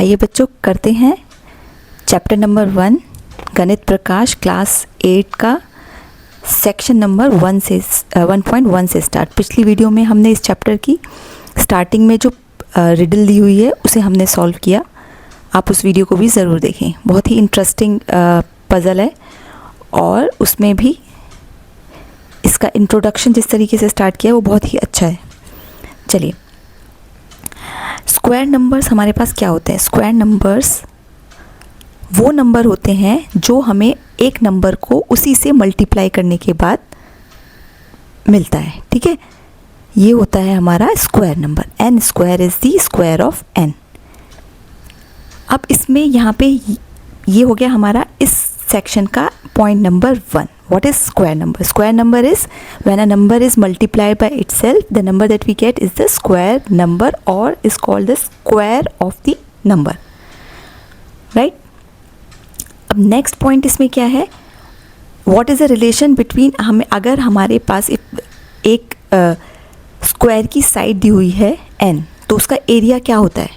आइए बच्चों करते हैं चैप्टर नंबर 1 गणित प्रकाश क्लास 8 का सेक्शन नंबर 1.1 से स्टार्ट। पिछली वीडियो में हमने इस चैप्टर की स्टार्टिंग में जो रिडल दी हुई है उसे हमने सॉल्व किया। आप उस वीडियो को भी ज़रूर देखें, बहुत ही इंटरेस्टिंग पज़ल है और उसमें भी इसका इंट्रोडक्शन जिस तरीके से स्टार्ट किया वो बहुत ही अच्छा है। चलिए, स्क्वायर नंबर्स हमारे पास क्या होते हैं? स्क्वायर नंबर्स वो नंबर होते हैं जो हमें एक नंबर को उसी से मल्टीप्लाई करने के बाद मिलता है। ठीक है, ये होता है हमारा square number. N square is the square of n. अब इसमें यहाँ पे ये हो गया हमारा इस सेक्शन का point number 1। What is square number? Square number is when a number is multiplied by itself, the number that we get is the square number or is called the square of the number. Right? अब next point इसमें क्या है? What is the relation between हमें अगर हमारे पास एक square की side दी हुई है n, तो उसका एरिया क्या होता है?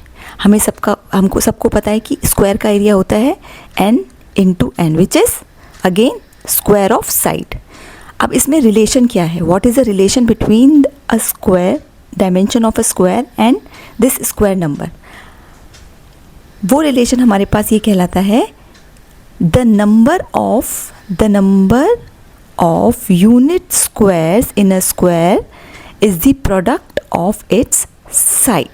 हमको सबको पता है कि स्क्वायर का एरिया होता है n into n, which is again square of side. अब इसमें रिलेशन क्या है? What is the relation between a square, dimension of a square and this square number? वो रिलेशन हमारे पास ये कहलाता है the number of unit squares in a square is the product of its side.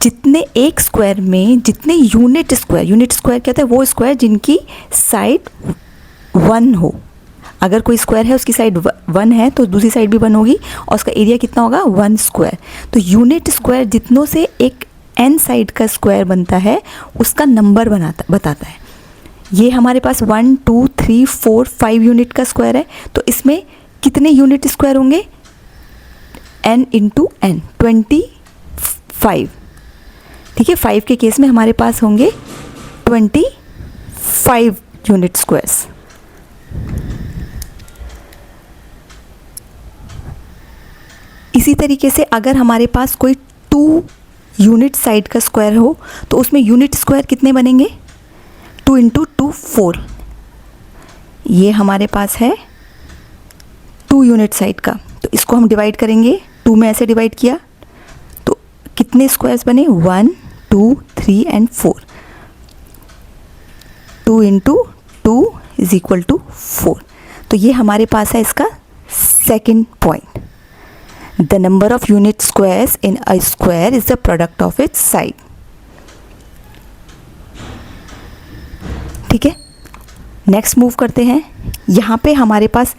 जितने एक square में जितने unit square क्या होता है? वो स्क्वायर जिनकी साइड 1 हो। अगर कोई स्क्वायर है उसकी साइड 1 है तो दूसरी साइड भी 1 होगी और उसका एरिया कितना होगा? 1 स्क्वायर। तो यूनिट स्क्वायर जितनों से एक n साइड का स्क्वायर बनता है उसका नंबर बताता है। ये हमारे पास 1 2 3 4 5 यूनिट का स्क्वायर है, तो इसमें कितने यूनिट स्क्वायर होंगे? n into n 25। ठीक है, 5 के केस में हमारे पास होंगे 25 यूनिट स्क्वायर्स। इसी तरीके से अगर हमारे पास कोई 2 यूनिट साइड का स्क्वायर हो तो उसमें यूनिट स्क्वायर कितने बनेंगे? 2 इंटू 2 4। ये हमारे पास है 2 यूनिट साइड का, तो इसको हम डिवाइड करेंगे। 2 में ऐसे डिवाइड किया तो कितने स्क्वायर्स बने? 1 2 3 and 4। 2 into 2 is equal to 4। तो ये हमारे पास है इसका second point. The number of unit squares in a square is the product of its side. ठीक है, नेक्स्ट मूव करते हैं। यहाँ पे हमारे पास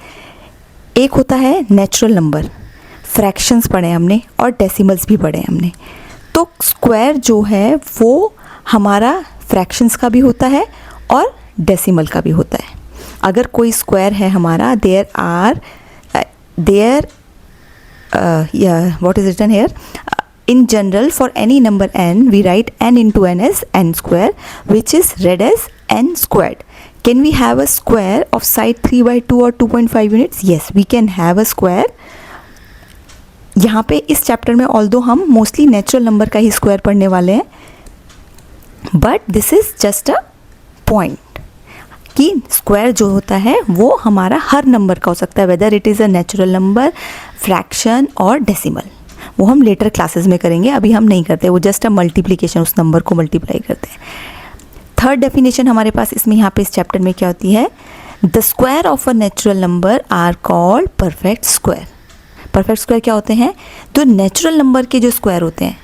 एक होता है नेचुरल नंबर, फ्रैक्शंस पढ़े हमने और डेसिमल्स भी पढ़े हमने। तो स्क्वायर जो है वो हमारा फ्रैक्शंस का भी होता है और डेसिमल का भी होता है। अगर कोई स्क्वायर है हमारा, what is written here? In general, for any number n, we write n into n as n square, which is read as n squared. Can we have a square of side 3/2 or 2.5 units? Yes, we can have a square. यहाँ पे इस chapter में although हम mostly natural number का ही square पढ़ने वाले हैं, but this is just a point कि स्क्वायर जो होता है वो हमारा हर नंबर का हो सकता है, whether it is a natural number, fraction और डेसिमल। वो हम लेटर क्लासेस में करेंगे, अभी हम नहीं करते। वो जस्ट अ मल्टीप्लिकेशन, उस नंबर को मल्टीप्लाई करते हैं। थर्ड डेफिनेशन हमारे पास इसमें यहाँ पे इस चैप्टर में क्या होती है? The square of a natural number are called perfect square. Perfect square क्या होते हैं? तो नेचुरल नंबर के जो स्क्वायर होते हैं,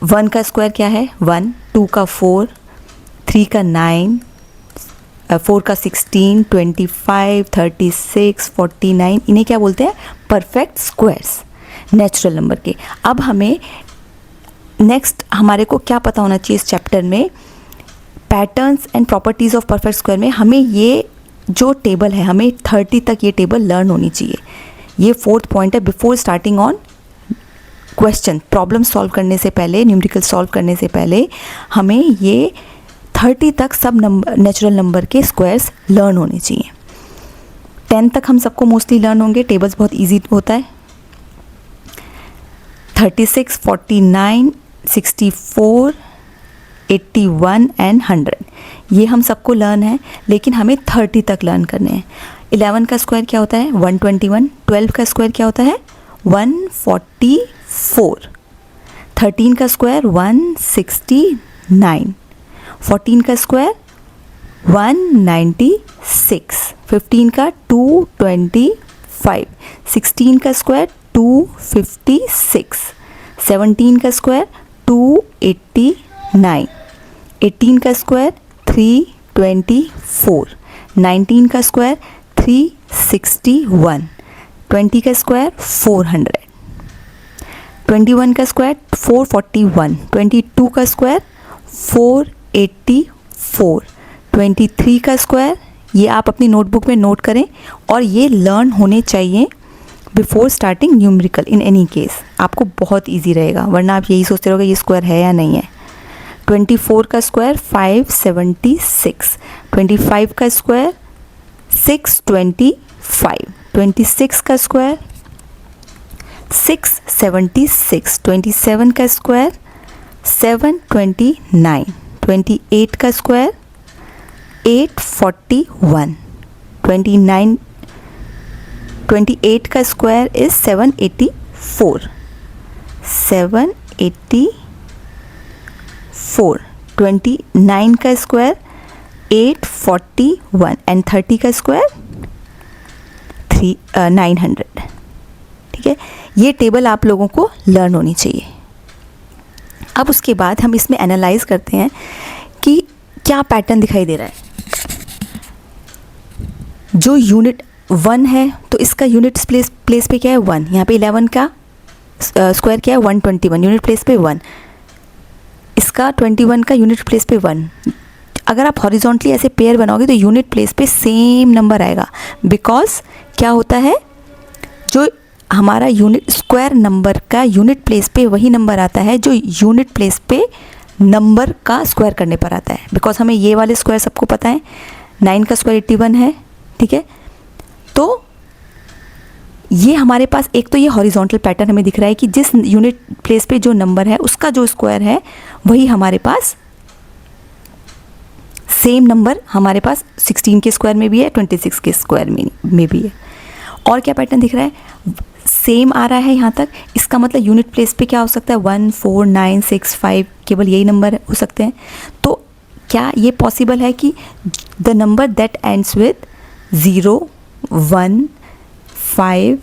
1 का स्क्वायर क्या है? 1, 2 का 4, 3 का 9, 4 का 16, 25, 36, 49, इन्हें क्या बोलते हैं? परफेक्ट स्क्वायर्स, नेचुरल नंबर के। अब हमें नेक्स्ट हमारे को क्या पता होना चाहिए इस चैप्टर में? Patterns and properties of perfect square में हमें ये जो टेबल है, हमें 30 तक ये टेबल लर्न होनी चाहिए। ये 4th पॉइंट है। Before starting on question, problem solve करने से पहले, न्यूमेरिकल सॉल्व करने से पहले हमें ये 30 तक सब नेचुरल नंबर के स्क्वायर्स लर्न होने चाहिए। 10 तक हम सबको मोस्टली लर्न होंगे, टेबल्स बहुत इजी होता है। 36, 49, 64, 81 एंड 100, ये हम सबको लर्न है, लेकिन हमें 30 तक लर्न करने हैं। 11 का स्क्वायर क्या होता है? 121। 12 का स्क्वायर क्या होता है? 144। 13 का स्क्वायर 169। 14 का स्क्वायर 196। 15 का 225। 16 का स्क्वायर 256। 17 का स्क्वायर 289। 18 का स्क्वायर 324। 19 का स्क्वायर 361। 20 का स्क्वायर 400। 21 का स्क्वायर 441। 22 का स्क्वायर 484। 23 का स्क्वायर, ये आप अपनी नोटबुक में नोट करें और ये लर्न होने चाहिए before starting numerical. In any case आपको बहुत इजी रहेगा, वरना आप यही सोचते रहोगे ये स्क्वायर है या नहीं है। 24 का स्क्वायर 576। 25 का स्क्वायर 625। 26 का स्क्वायर 676। 27 का स्क्वायर 729। 28 का स्क्वायर 841। 28 का स्क्वायर इज 784। 784। 29 का स्क्वायर 841 एंड 30 का स्क्वायर 900। ठीक है, ये टेबल आप लोगों को लर्न होनी चाहिए। अब उसके बाद हम इसमें एनालाइज करते हैं कि क्या पैटर्न दिखाई दे रहा है। जो यूनिट 1 है तो इसका यूनिट प्लेस पे क्या है? 1। यहाँ पे 11 का स्क्वायर क्या है? 121, यूनिट प्लेस पे 1। इसका 21 का यूनिट प्लेस पे 1। अगर आप हॉरिजॉन्टली ऐसे पेयर बनाओगे तो यूनिट प्लेस पे सेम नंबर आएगा, बिकॉज क्या होता है, जो हमारा यूनिट स्क्वायर नंबर का यूनिट प्लेस पे वही नंबर आता है जो यूनिट प्लेस पे नंबर का स्क्वायर करने पर आता है। बिकॉज हमें ये वाले स्क्वायर सबको पता है, 9 का स्क्वायर 81 है। ठीक है, तो ये हमारे पास एक तो ये हॉरिजॉन्टल पैटर्न हमें दिख रहा है कि जिस यूनिट प्लेस पे जो नंबर है उसका जो स्क्वायर है वही हमारे पास सेम नंबर हमारे पास 16 के स्क्वायर में भी है, 26 के स्क्वायर में भी है। और क्या पैटर्न दिख रहा है? सेम आ रहा है यहाँ तक। इसका मतलब यूनिट प्लेस पे क्या हो सकता है? 1 4 9 6 5, केवल यही नंबर हो सकते हैं। तो क्या ये पॉसिबल है कि the number that ends with 0 1 5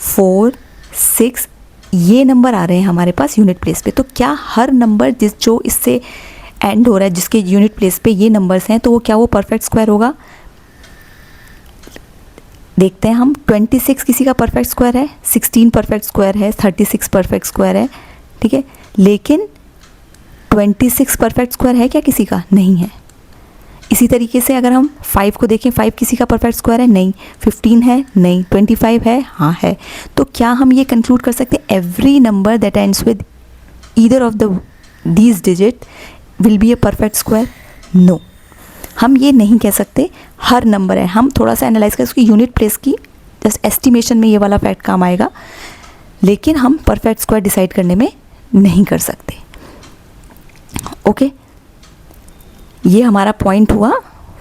4 6 ये नंबर आ रहे हैं हमारे पास यूनिट प्लेस पे। तो क्या हर नंबर जो इससे एंड हो रहा है, जिसके यूनिट प्लेस पे ये नंबर्स हैं, तो वो क्या वो परफेक्ट स्क्वायर होगा? देखते हैं हम। 26 किसी का परफेक्ट स्क्वायर है, 16 परफेक्ट स्क्वायर है, 36 परफेक्ट स्क्वायर है। ठीक है, लेकिन 26 परफेक्ट स्क्वायर है क्या किसी का? नहीं है। इसी तरीके से अगर हम 5 को देखें, 5 किसी का परफेक्ट स्क्वायर है? नहीं। 15 है? नहीं। 25 है? हाँ है। तो क्या हम ये कंक्लूड कर सकते हैं every number that ends with either of these digit will be a perfect square? No, हम ये नहीं कह सकते हर नंबर है। हम थोड़ा सा एनालाइज करें उसकी यूनिट प्लेस की, जस्ट एस्टिमेशन में ये वाला फैक्ट काम आएगा, लेकिन हम परफेक्ट स्क्वायर डिसाइड करने में नहीं कर सकते। ओके, ये हमारा पॉइंट हुआ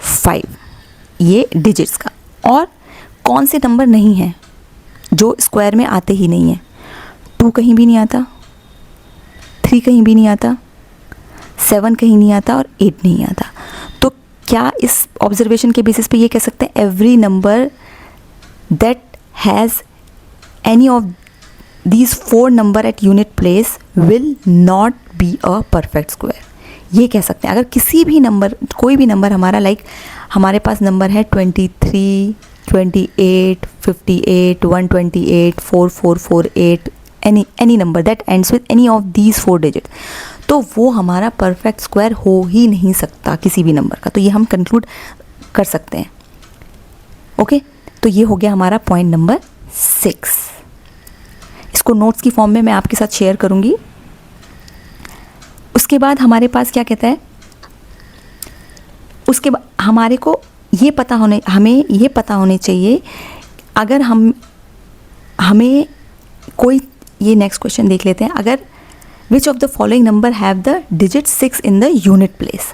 5, ये डिजिट्स का। और कौन से नंबर नहीं है जो स्क्वायर में आते ही नहीं है? 2 कहीं भी नहीं आता, 3 कहीं भी नहीं आता, 7 कहीं नहीं आता और 8 नहीं आता। तो क्या इस ऑब्जर्वेशन के बेसिस पे ये कह सकते हैं every number that has any of these 4 number at unit place will not be a perfect square? ये कह सकते हैं। अगर किसी भी नंबर, कोई भी नंबर हमारा, लाइक हमारे पास नंबर है 23 28 58 128 4448, any number that ends with any of these 4 digit, तो वो हमारा परफेक्ट स्क्वायर हो ही नहीं सकता किसी भी नंबर का। तो ये हम कंक्लूड कर सकते हैं। ओके, तो ये हो गया हमारा पॉइंट नंबर 6। इसको नोट्स की फॉर्म में मैं आपके साथ शेयर करूँगी। उसके बाद हमारे पास क्या कहता है, उसके बाद हमारे को हमें ये पता होने चाहिए, अगर हमें कोई, ये नेक्स्ट क्वेश्चन देख लेते हैं। अगर which of the following number have the digit 6 in the unit place.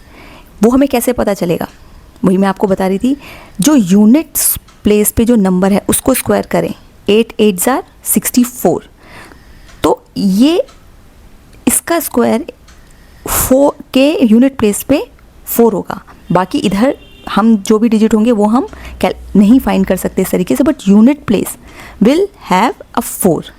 वो हमें कैसे पता चलेगा, वही मैं आपको बता रही थी। जो यूनिट प्लेस पे जो नंबर है उसको स्क्वायर करें, 8 8 जार 64, तो ये इसका स्क्वायर 4 के यूनिट प्लेस पे 4 होगा। बाकी इधर हम जो भी डिजिट होंगे वो हम नहीं फाइंड कर सकते इस तरीके से, but unit place will have a 4।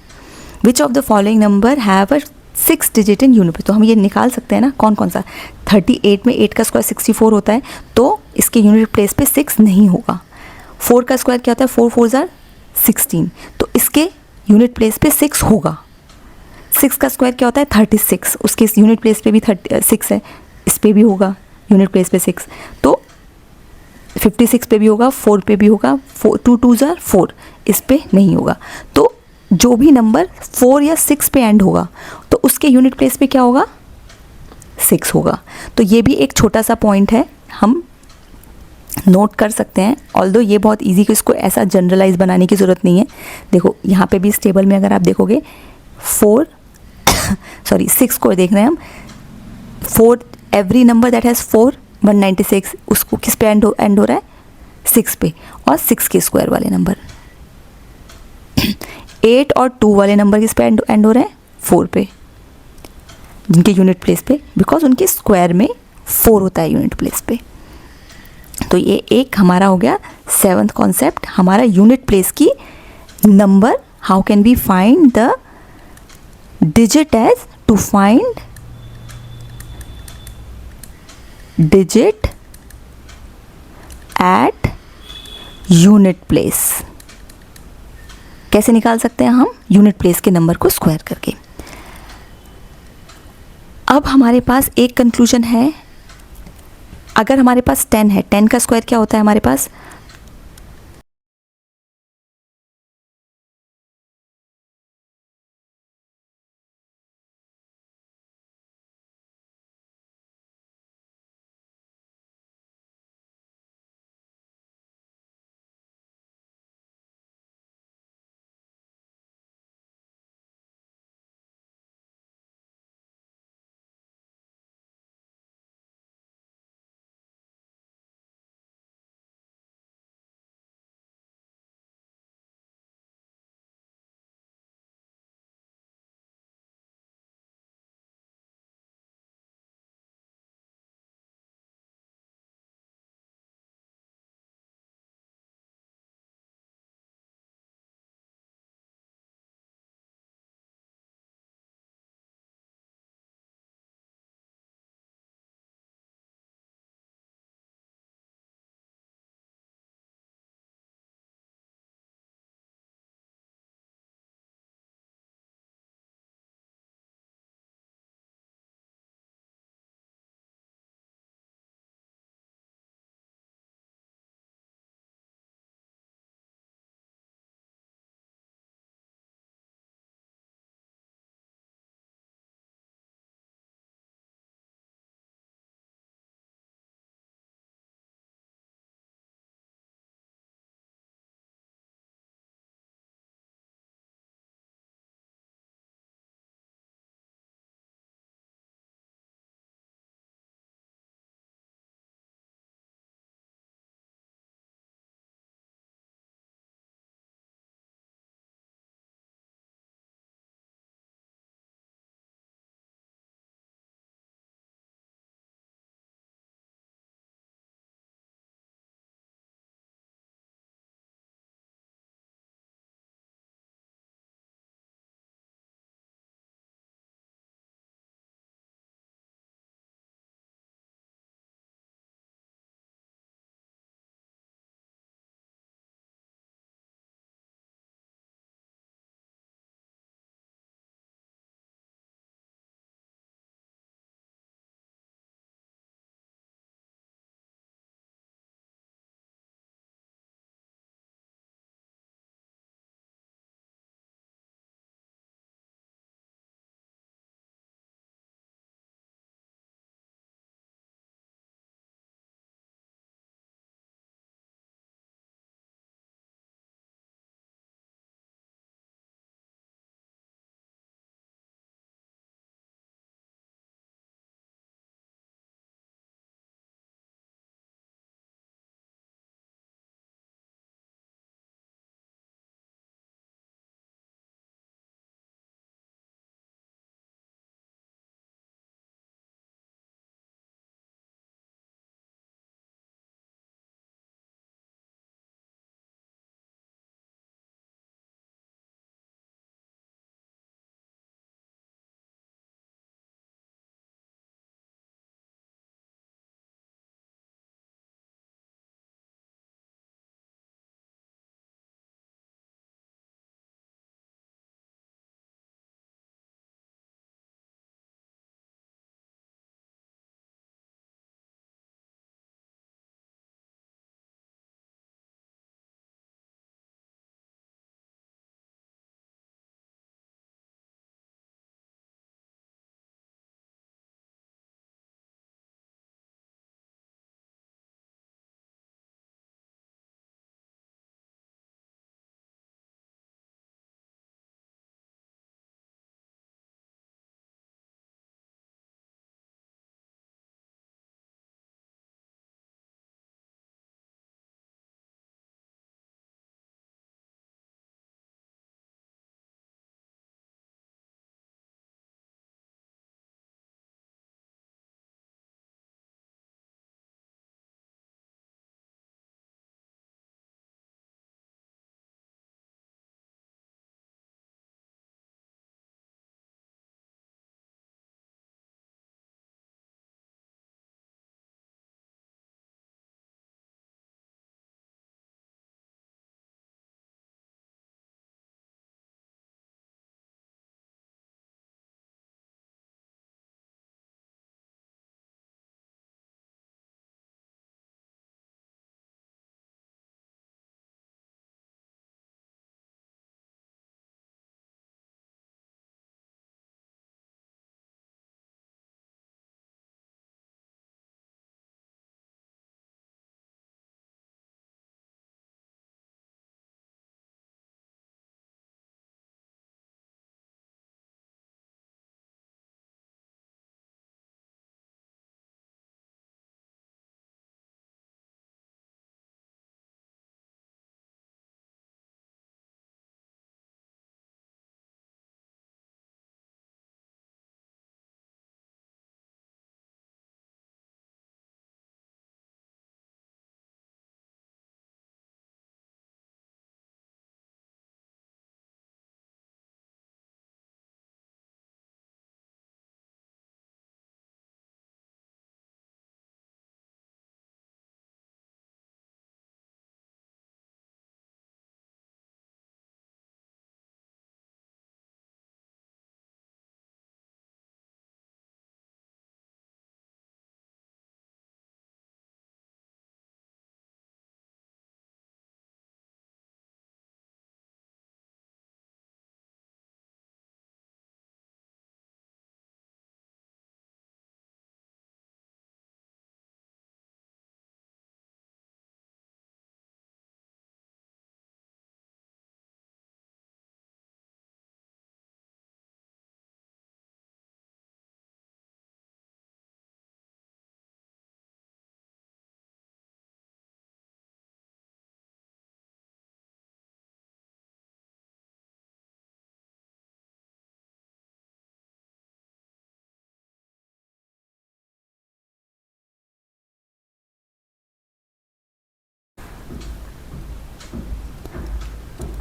Which of the following number have a 6 digit in unit place. तो हम ये निकाल सकते हैं ना, कौन कौन सा। 38 में 8 का स्क्वायर 64 होता है, तो इसके यूनिट प्लेस पे 6 नहीं होगा। 4 का स्क्वायर क्या होता है, 4 4 जार 16, तो इसके यूनिट प्लेस पे 6 होगा। 6 का स्क्वायर क्या होता है, 36, उसके यूनिट प्लेस पे भी 6 है, इस पे भी होगा यूनिट प्लेस पे 6, तो 56 पे भी होगा, 4 पे भी होगा, 2 2 जार 4, इस पे नहीं होगा। तो जो भी नंबर 4 या 6 पे एंड होगा तो उसके यूनिट प्लेस पे क्या होगा, 6 होगा। तो ये भी एक छोटा सा पॉइंट है, हम नोट कर सकते हैं। ऑल्दो ये बहुत इजी, कि इसको ऐसा जनरलाइज बनाने की ज़रूरत नहीं है। देखो यहाँ पे भी इस टेबल में अगर आप देखोगे 6 को देख रहे हैं हम, 4 एवरी नंबर दैट हैज़ 4 196, उसको किस पे एंड हो रहा है, 6 पे, और 6 के स्क्वायर वाले नंबर। 8 और 2 वाले नंबर किस पे एंड हो रहे हैं, 4 पे, जिनके यूनिट प्लेस पे, बिकॉज उनके स्क्वायर में 4 होता है यूनिट प्लेस पे। तो ये एक हमारा हो गया 7th कॉन्सेप्ट, हमारा यूनिट प्लेस की number. How can we find the digit as, to find digit at unit place. कैसे निकाल सकते हैं हम, यूनिट प्लेस के नंबर को स्क्वायर करके। अब हमारे पास एक कंक्लूजन है, अगर हमारे पास 10 है, 10 का स्क्वायर क्या होता है हमारे पास,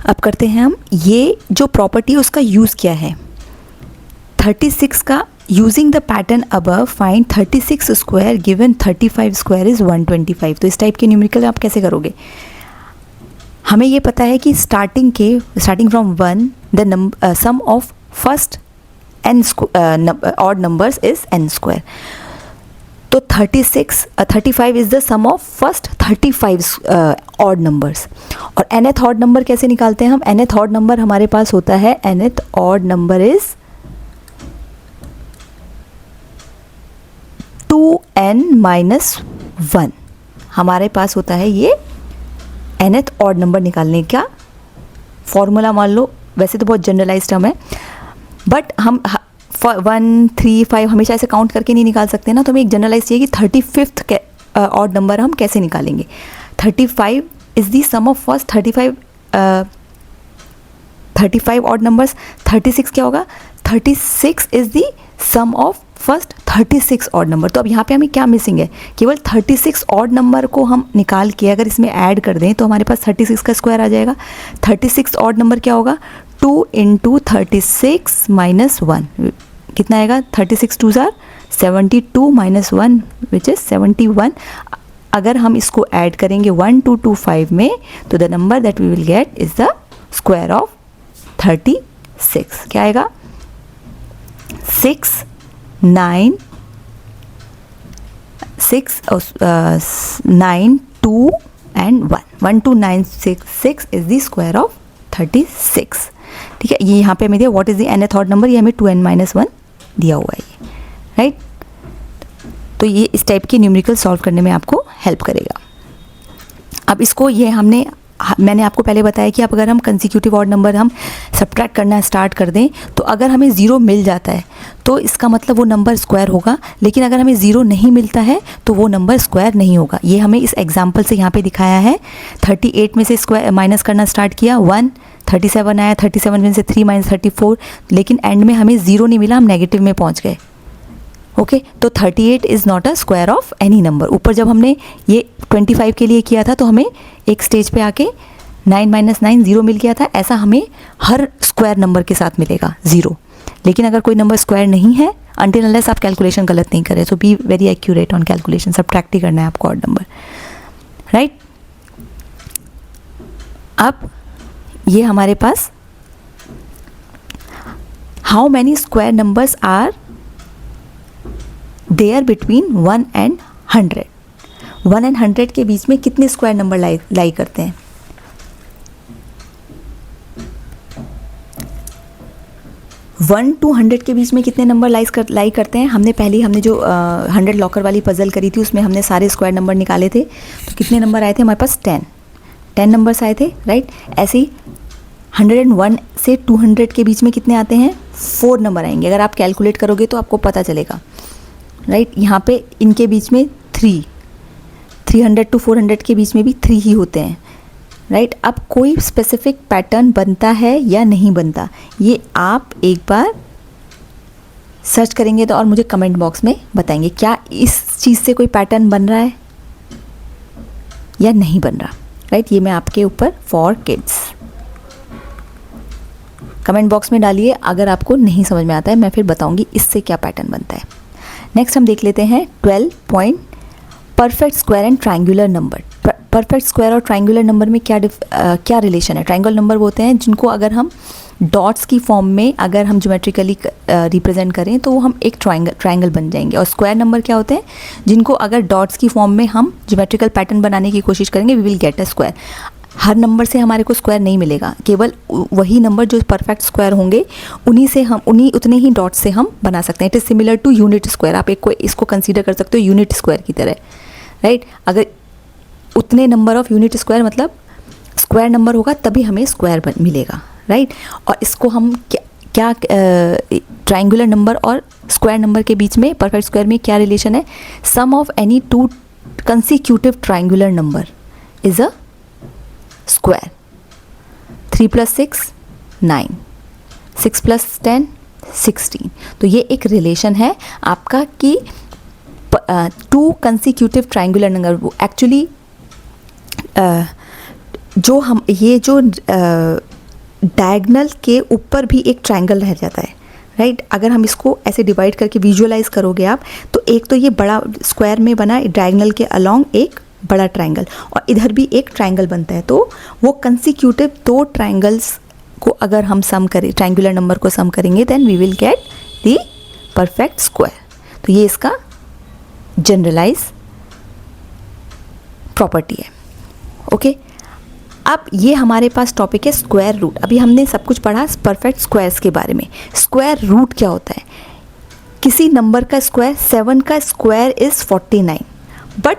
अब करते हैं हम ये जो प्रॉपर्टी है उसका यूज़ क्या है। 36 का using the pattern above find 36 square given 35 square is 125। तो इस टाइप के न्यूमेरिकल आप कैसे करोगे। हमें ये पता है कि starting from 1 the sum of first n odd numbers is n square. तो 35 is the sum of first 35 odd numbers. और nth ऑड नंबर कैसे निकालते हैं हम। nth ऑड नंबर हमारे पास होता है nth odd number is 2n minus 1। हमारे पास होता है ये nth ऑड नंबर निकालने का फॉर्मूला। मान लो वैसे तो बहुत जनरलाइज टर्म है, बट हम 1 3 5 हमेशा ऐसे काउंट करके नहीं निकाल सकते ना, तो हमें एक जनरलाइज चाहिए कि 35th ऑड नंबर हम कैसे निकालेंगे। 35 is the sum of first 35 odd numbers. 36 क्या होगा, 36 is the sum of first 36 odd number. तो अब यहाँ पे हमें क्या मिसिंग है, केवल 36 ऑड नंबर को हम निकाल के अगर इसमें ऐड कर दें तो हमारे पास 36 का स्क्वायर आ जाएगा। 36 ऑड नंबर क्या होगा, 2 इंटू 36 माइनस 1 कितना आएगा, 36 2 जार 72 माइनस 1 विच इज़ 71। अगर हम इसको ऐड करेंगे 1 2 2 5 में तो the number that we will get is the square of 36। क्या आएगा, 6 9 2 and 1 2 9 6 is the square of 36। ठीक है, ये यहाँ पे हमें दिया what is the nth odd number, ये हमें 2n माइनस 1 दिया हुआ है, राइट। तो ये इस टाइप के न्यूमेरिकल सॉल्व करने में आपको हेल्प करेगा। अब इसको मैंने आपको पहले बताया कि अगर हम कंसेक्यूटिव ऑड नंबर हम सब्ट्रैक्ट करना स्टार्ट कर दें तो अगर हमें ज़ीरो मिल जाता है तो इसका मतलब वो नंबर स्क्वायर होगा, लेकिन अगर हमें ज़ीरो नहीं मिलता है तो वो नंबर स्क्वायर नहीं होगा। ये हमें इस एग्जांपल से यहाँ पे दिखाया है। 38 में से स्क्वायर माइनस करना स्टार्ट किया 1, 37 आया, 37 में से 3 माइनस 34, लेकिन एंड में हमें ज़ीरो नहीं मिला, हम नेगेटिव में पहुँच गए। ओके, तो 38 is not a square of any number. ऊपर जब हमने ये 25 के लिए किया था तो हमें एक स्टेज पे आके 9 माइनस 9 ज़ीरो मिल गया था। ऐसा हमें हर स्क्वायर नंबर के साथ मिलेगा ज़ीरो। लेकिन अगर कोई नंबर स्क्वायर नहीं है, अनटिल अनलेस आप कैलकुलेशन गलत नहीं करें, तो be very accurate on calculation, subtract ही करना है आपको ऑड नंबर, राइट। अब ये हमारे पास how many square numbers are there between 1 and 100। 1 and 100 के बीच में कितने स्क्वायर नंबर लाई करते हैं। वन टू 100 के बीच में कितने नंबर लाई करते हैं। हमने जो 100 लॉकर वाली पजल करी थी उसमें हमने सारे स्क्वायर नंबर निकाले थे, तो कितने नंबर आए थे हमारे पास, 10 नंबर्स आए थे, राइट। ऐसे ही 101 से 200 के बीच में कितने आते हैं, 4 नंबर आएंगे। अगर आप कैलकुलेट करोगे तो आपको पता चलेगा, राइट। यहाँ पे इनके बीच में 300 टू 400 के बीच में भी 3 ही होते हैं, राइट। अब कोई स्पेसिफिक पैटर्न बनता है या नहीं बनता, ये आप एक बार सर्च करेंगे तो और मुझे कमेंट बॉक्स में बताएंगे क्या इस चीज़ से कोई पैटर्न बन रहा है या नहीं बन रहा, राइट। ये मैं आपके ऊपर फॉर किड्स, कमेंट बॉक्स में डालिए। अगर आपको नहीं समझ में आता है मैं फिर बताऊंगी इससे क्या पैटर्न बनता है। नेक्स्ट हम देख लेते हैं 12 point perfect square and triangular number. Perfect square और ट्रायंगुलर नंबर में क्या रिलेशन है। ट्रायंगुलर नंबर वो होते हैं जिनको अगर हम डॉट्स की फॉर्म में अगर हम ज्योमेट्रिकली रिप्रेजेंट करें तो वो हम एक ट्रायंगल बन जाएंगे। और स्क्वायर नंबर क्या होते हैं, जिनको अगर डॉट्स की फॉर्म में हम ज्योमेट्रिकल पैटर्न बनाने की कोशिश करेंगे we will get a square. हर नंबर से हमारे को स्क्वायर नहीं मिलेगा, केवल वही नंबर जो परफेक्ट स्क्वायर होंगे उन्हीं उतने ही डॉट से हम बना सकते हैं। It is similar to unit square. आप इसको कंसीडर कर सकते हो यूनिट स्क्वायर की तरह, राइट। अगर उतने नंबर ऑफ यूनिट स्क्वायर मतलब स्क्वायर नंबर होगा तभी हमें स्क्वायर मिलेगा, राइट। और इसको हम क्या ट्रायंगुलर नंबर और स्क्वायर नंबर के बीच में परफेक्ट स्क्वायर में क्या रिलेशन है, sum of any two consecutive triangular number is a square. 3 + 6 9, 6 + 10 16। तो ये एक रिलेशन है आपका कि टू कंसेक्यूटिव ट्रायंगुलर नंबर, वो एक्चुअली जो डायगोनल के ऊपर भी एक ट्रायंगल रह जाता है, राइट। अगर हम इसको ऐसे डिवाइड करके विजुअलाइज करोगे आप, तो एक तो ये बड़ा स्क्वायर में बना डायगोनल के अलोंग एक बड़ा ट्रायंगल, और इधर भी एक ट्रायंगल बनता है। तो वो कंसिक्यूटिव दो ट्रायंगल्स को अगर हम सम करें, ट्रायंगुलर नंबर को सम करेंगे, then we will get the perfect square. तो ये इसका जनरलाइज प्रॉपर्टी है। ओके, अब ये हमारे पास टॉपिक है स्क्वायर रूट। अभी हमने सब कुछ पढ़ा परफेक्ट स्क्वायर्स के बारे में। स्क्वायर रूट क्या होता है? किसी नंबर का स्क्वायर, 7 का square is 49, but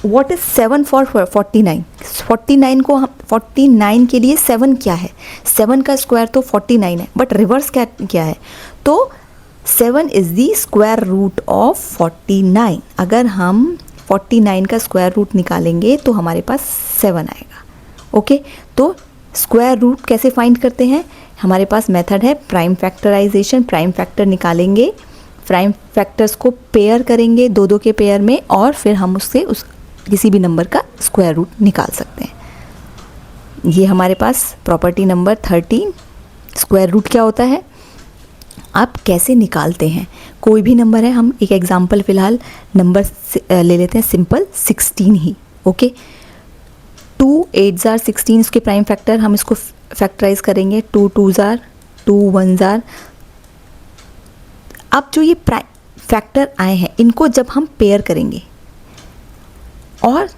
what is 7 for 49? 49 को हम 49 के लिए 7 क्या है? 7 का स्क्वायर तो 49 है, बट रिवर्स क्या है? तो 7 is the square root of 49। अगर हम 49 का स्क्वायर रूट निकालेंगे तो हमारे पास 7 आएगा। ओके, तो स्क्वायर रूट कैसे फाइंड करते हैं? हमारे पास मेथड है प्राइम फैक्टराइजेशन। प्राइम फैक्टर निकालेंगे, प्राइम फैक्टर्स को पेयर करेंगे, दो दो के पेयर में, और फिर हम उससे किसी भी नंबर का स्क्वायर रूट निकाल सकते हैं। ये हमारे पास प्रॉपर्टी नंबर 13, स्क्वायर रूट क्या होता है। आप कैसे निकालते हैं? कोई भी नंबर है, हम एक एग्जांपल फ़िलहाल नंबर ले लेते हैं, सिंपल 16 ही। ओके, 2 8 जार 16, इसके प्राइम फैक्टर हम इसको फैक्टराइज करेंगे, 2 2 जार 2 1 जार। अब जो ये प्राइम फैक्टर आए हैं, इनको जब हम पेयर करेंगे, और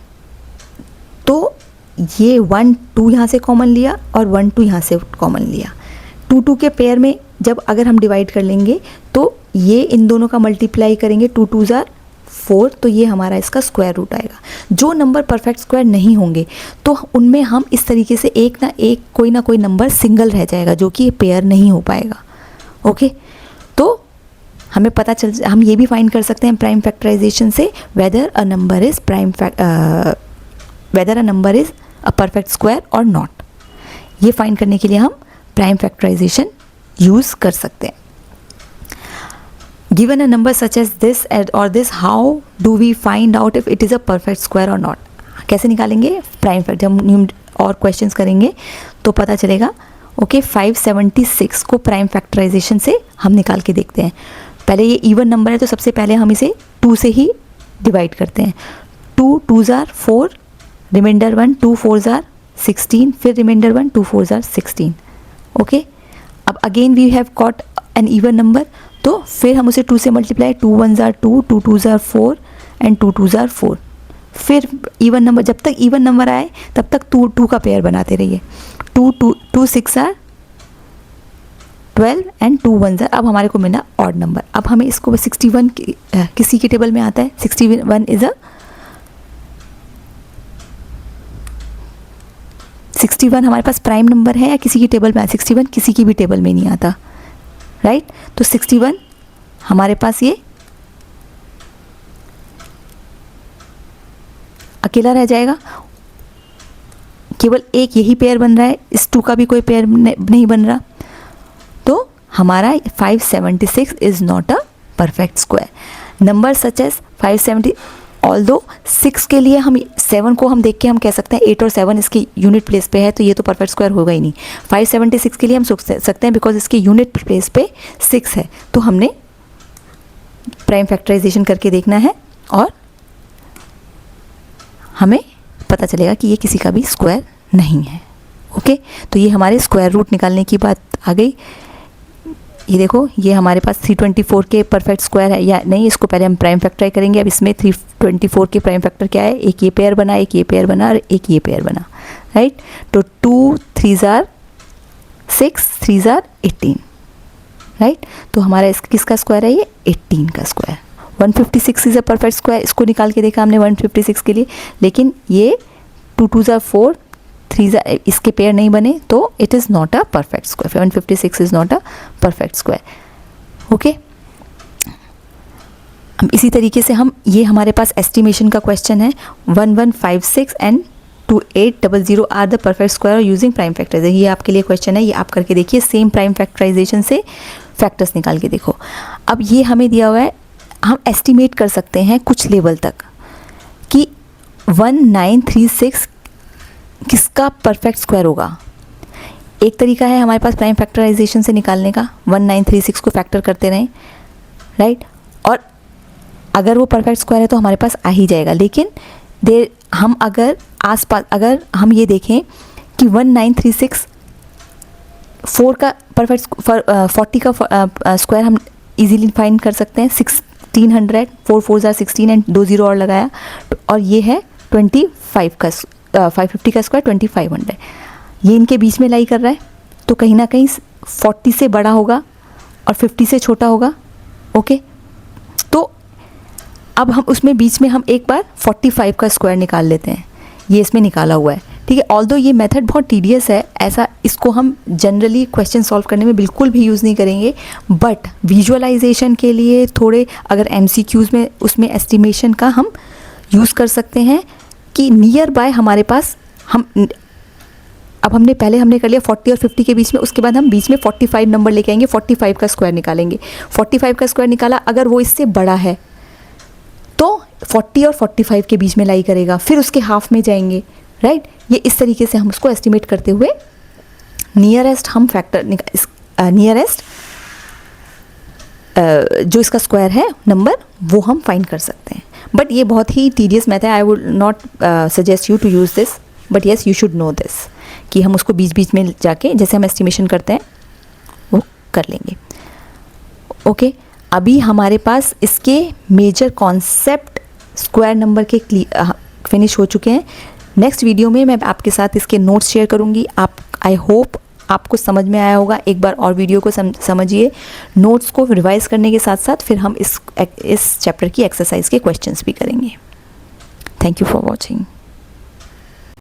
तो ये 1 2 यहाँ से कॉमन लिया और 1 2 यहाँ से कॉमन लिया, 2 2 के पेयर में जब अगर हम डिवाइड कर लेंगे तो ये इन दोनों का मल्टीप्लाई करेंगे, 2 2 जार 4, तो ये हमारा इसका स्क्वायर रूट आएगा। जो नंबर परफेक्ट स्क्वायर नहीं होंगे तो उनमें हम इस तरीके से एक ना कोई नंबर सिंगल रह जाएगा जो कि पेयर नहीं हो पाएगा। ओके, तो हमें पता हम ये भी फाइंड कर सकते हैं प्राइम फैक्टराइजेशन से weather a number is a perfect square और नॉट। ये फाइंड करने के लिए हम प्राइम फैक्टराइजेशन यूज़ कर सकते हैं। Given a number such as this or this, how do we find out if it is a perfect square or not? कैसे निकालेंगे प्राइम फैक्टर? जब हम और क्वेश्चंस करेंगे तो पता चलेगा। ओके, 576 को प्राइम फैक्टराइजेशन से हम निकाल के देखते हैं। पहले ये इवन नंबर है तो सबसे पहले हम इसे 2 से ही डिवाइड करते हैं। 2 2 जार 4, रिमाइंडर 1, 2 4 जार 16, फिर रिमाइंडर 1, 2 4 जार 16। ओके, अब again we have got an even number, तो फिर हम उसे 2 से मल्टीप्लाई, 2 1 जार 2, 2 2 जार 4 एंड 2 2 जार 4। फिर इवन नंबर, जब तक इवन नंबर आए तब तक 2 2 का पेयर बनाते रहिए। 2 6 जार 12 एंड 2 1 जार। अब हमारे को मिला ऑड नंबर। अब हमें इसको 61 किसी के टेबल में आता है, 61 इज़ 61 हमारे पास प्राइम नंबर है या किसी की टेबल में? 61 किसी की भी टेबल में नहीं आता, राइट। तो 61 हमारे पास ये अकेला रह जाएगा, केवल एक यही पेयर बन रहा है, इस 2 का भी कोई पेयर नहीं बन रहा। तो हमारा 576 is not a perfect square. Number such as 570, although 6 के लिए हम 7 को हम देख के हम कह सकते हैं 8 और 7 इसकी यूनिट प्लेस पे है, तो ये तो परफेक्ट स्क्वायर होगा ही नहीं। 576 के लिए हम सोच सकते हैं बिकॉज इसके यूनिट प्लेस पे 6 है, तो हमने प्राइम फैक्टराइजेशन करके देखना है और हमें पता चलेगा कि ये किसी का भी स्क्वायर नहीं है। ओके, तो ये हमारे स्क्वायर रूट निकालने की बात आ गई। ये देखो, ये हमारे पास 324 के परफेक्ट स्क्वायर है या नहीं, इसको पहले हम प्राइम फैक्टराइज करेंगे। अब इसमें 324 के प्राइम फैक्टर क्या है? एक ये पेयर बना, एक ये पेयर बना और एक ये पेयर बना, राइट। तो 2 3 जार 6, 3 जार 18, राइट। तो हमारा किसका स्क्वायर है? ये 18 का square. 156 is a perfect square, इसको निकाल के देखा हमने 156 के लिए, लेकिन ये 2 2 जार 4, 3 जार इसके पेयर नहीं बने, तो it is not a perfect square. 156 is not a perfect square. Okay, अब इसी तरीके से हम ये हमारे पास एस्टिमेशन का क्वेश्चन है, 1156 and 2800 are the perfect square using prime factorization. ये आपके लिए क्वेश्चन है, ये आप करके देखिए। सेम प्राइम फैक्टराइजेशन से फैक्टर्स निकाल के देखो। अब ये हमें दिया हुआ है, हम एस्टिमेट कर सकते हैं कुछ लेवल तक कि 1936 किसका परफेक्ट स्क्वायर होगा। एक तरीका है हमारे पास प्राइम फैक्टराइजेशन से निकालने का, 1936 को फैक्टर करते रहें, राइट। और अगर वो परफेक्ट स्क्वायर है तो हमारे पास आ ही जाएगा। लेकिन हम अगर आसपास अगर हम ये देखें कि 1936 4 का परफेक्ट 40 का स्क्वायर हम इजीली फाइंड कर सकते हैं, 1600, 4 4 16 एंड 2 0 और लगाया, और ये है 25 का 550 का स्क्वायर 2500, ये इनके बीच में लाई कर रहा है, तो कहीं ना कहीं 40 से बड़ा होगा और 50 से छोटा होगा। ओके, तो अब हम उसमें बीच में हम एक बार 45 का स्क्वायर निकाल लेते हैं, ये इसमें निकाला हुआ है, ठीक है। ऑल्दो ये मेथड बहुत टीडियस है, ऐसा इसको हम जनरली क्वेश्चन सॉल्व करने में बिल्कुल भी यूज़ नहीं करेंगे, बट विजुअलाइजेशन के लिए थोड़े अगर MCQs में उसमें एस्टिमेशन का हम यूज़ कर सकते हैं कि नियर बाय हमारे पास अब हमने कर लिया 40 और 50 के बीच में, उसके बाद हम बीच में 45 नंबर लेके आएंगे, 45 का स्क्वायर निकालेंगे। 45 का स्क्वायर निकाला, अगर वो इससे बड़ा है तो 40 और 45 के बीच में लाई करेगा, फिर उसके हाफ में जाएंगे, राइट। ये इस तरीके से हम उसको एस्टिमेट करते हुए नियरेस्ट हम नियरेस्ट जो इसका स्क्वायर है नंबर वो हम फाइंड कर सकते हैं। बट ये बहुत ही टीडियस मेथड है, I would not suggest you to use this, but yes you should know this कि हम उसको बीच बीच में जाके जैसे हम एस्टिमेशन करते हैं वो कर लेंगे। ओके, अभी हमारे पास इसके मेजर कॉन्सेप्ट स्क्वायर नंबर के फिनिश हो चुके हैं। नेक्स्ट वीडियो में मैं आपके साथ इसके नोट्स शेयर करूँगी। आई होप आपको समझ में आया होगा। एक बार और वीडियो को समझिए, नोट्स को रिवाइज करने के साथ साथ फिर हम इस चैप्टर की एक्सरसाइज के क्वेश्चंस भी करेंगे। Thank you for watching.